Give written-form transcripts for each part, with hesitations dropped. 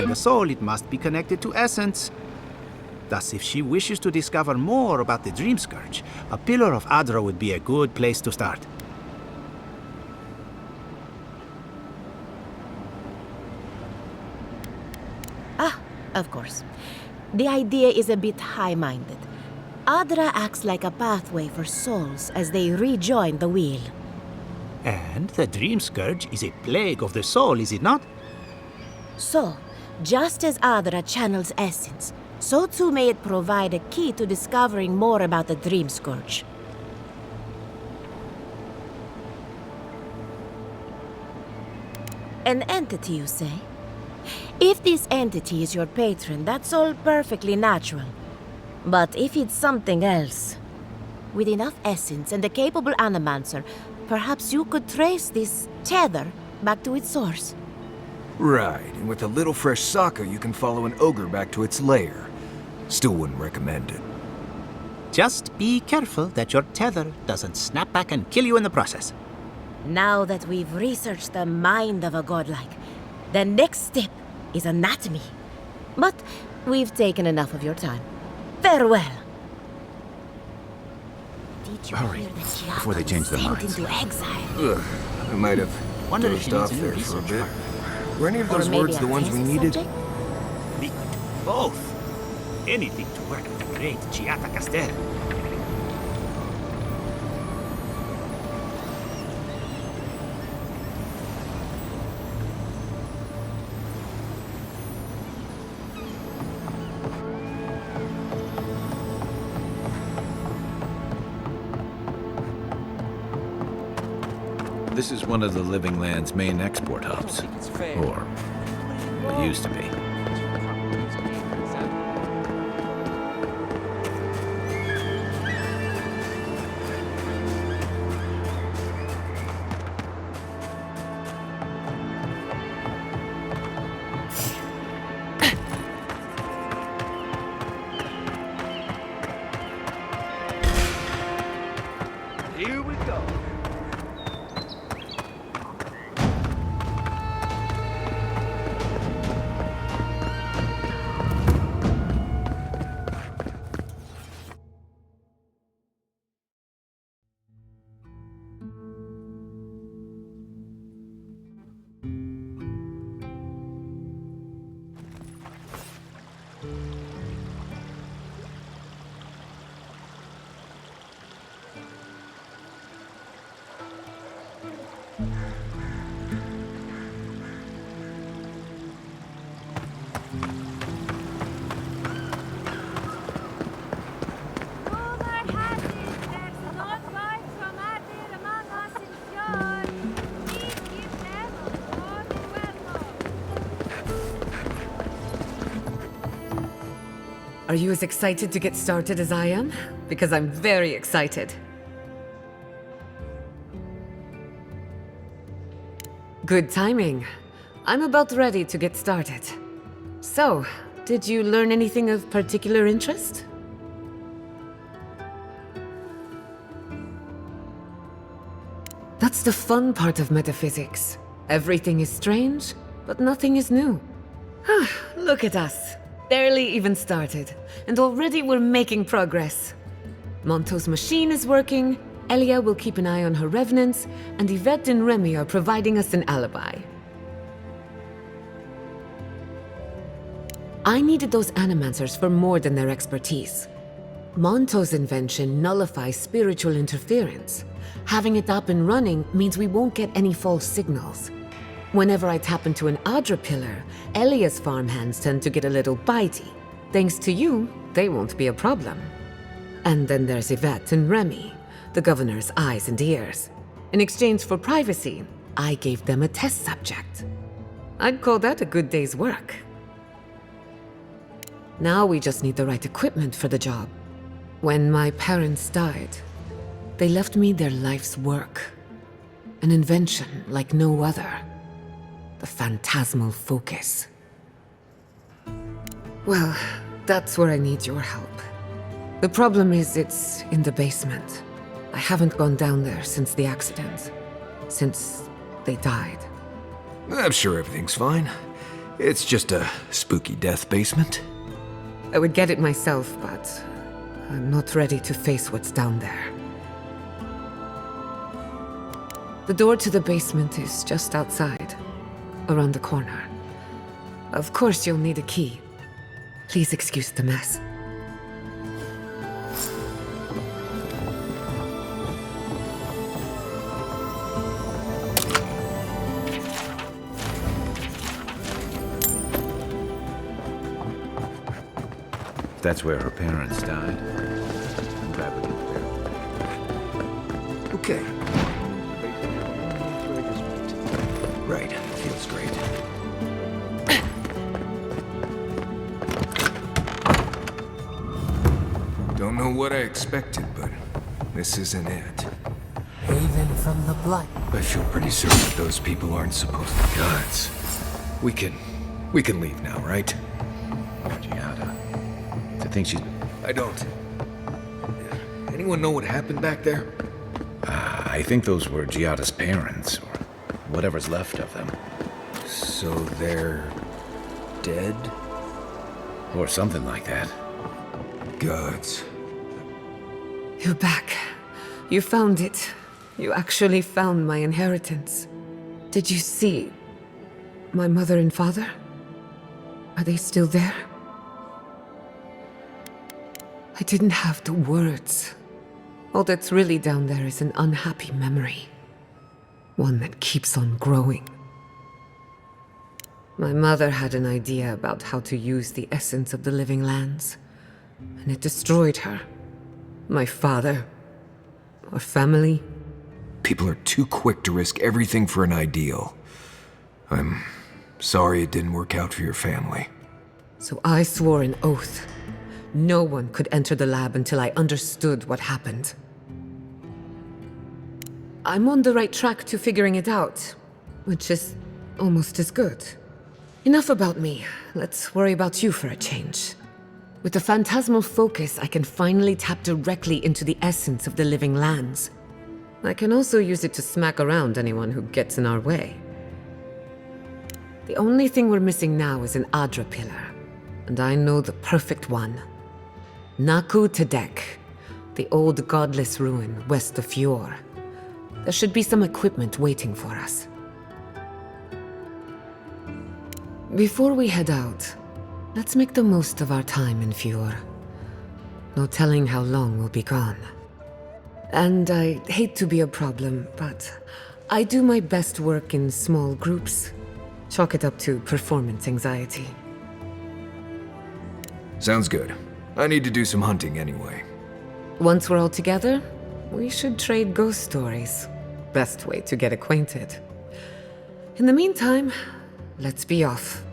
the soul, it must be connected to essence. Thus, if she wishes to discover more about the Dream Scourge, a pillar of Adra would be a good place to start. Of course. The idea is a bit high-minded. Adra acts like a pathway for souls as they rejoin the wheel. And the Dream Scourge is a plague of the soul, is it not? So, just as Adra channels essence, so too may it provide a key to discovering more about the Dream Scourge. An entity, you say? If this entity is your patron, that's all perfectly natural. But if it's something else, with enough essence and a capable animancer, perhaps you could trace this tether back to its source. Right, and with a little fresh sake, you can follow an ogre back to its lair. Still wouldn't recommend it. Just be careful that your tether doesn't snap back and kill you in the process. Now that we've researched the mind of a godlike, the next step is anatomy. But we've taken enough of your time. Farewell. Did you Hurry, hear that Giacomo before they change their sent minds. into exile? Ugh, I might have Wonder if she dozed needs off a new there for a research bit. partner. Were any of Or those maybe words a the ones we thesis needed? subject? We could do both. Anything to work with the great Giata Castel. This is one of the Living Land's main export hubs. Or, it used to be. Here we go. Are you as excited to get started as I am? Because I'm very excited. Good timing. I'm about ready to get started. So, did you learn anything of particular interest? That's the fun part of metaphysics. Everything is strange, but nothing is new. Look at us. Barely even started, and already we're making progress. Monto's machine is working, Elia will keep an eye on her revenants, and Yvette and Remy are providing us an alibi. I needed those animancers for more than their expertise. Monto's invention nullifies spiritual interference. Having it up and running means we won't get any false signals. Whenever I tap into an Adra pillar, Elia's farmhands tend to get a little bitey. Thanks to you, they won't be a problem. And then there's Yvette and Remy, the governor's eyes and ears. In exchange for privacy, I gave them a test subject. I'd call that a good day's work. Now we just need the right equipment for the job. When my parents died, they left me their life's work. An invention like no other. The phantasmal focus. Well, that's where I need your help. The problem is it's in the basement. I haven't gone down there since the accident. Since they died. I'm sure everything's fine. It's just a spooky death basement. I would get it myself, but I'm not ready to face what's down there. The door to the basement is just outside, around the corner. Of course you'll need a key. Please excuse the mess. If that's where her parents died, I'm glad we can Okay. Right, feels great. Don't know what I expected, but this isn't it. Haven from the blood. I feel pretty certain that those people aren't supposed to be gods. We can leave now, right? Giada. I think she's... I don't. Anyone know what happened back there? I think those were Giada's parents, or whatever's left of them. So they're dead? Or something like that. Gods. You're back. You found it. You actually found my inheritance. Did you see my mother and father? Are they still there? I didn't have the words. All that's really down there is an unhappy memory. One that keeps on growing. My mother had an idea about how to use the essence of the living lands, and it destroyed her. My father, our family. People are too quick to risk everything for an ideal. I'm sorry it didn't work out for your family. So I swore an oath. No one could enter the lab until I understood what happened. I'm on the right track to figuring it out, which is almost as good. Enough about me. Let's worry about you for a change. With the phantasmal focus, I can finally tap directly into the essence of the living lands. I can also use it to smack around anyone who gets in our way. The only thing we're missing now is an Adra pillar, and I know the perfect one. Naku Tedek, the old godless ruin west of Fjord. There should be some equipment waiting for us. Before we head out, let's make the most of our time in Fjord. No telling how long we'll be gone. And I hate to be a problem, but I do my best work in small groups. Chalk it up to performance anxiety. Sounds good. I need to do some hunting anyway. Once we're all together, we should trade ghost stories. Best way to get acquainted. In the meantime, let's be off.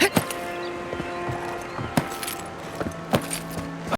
Hit!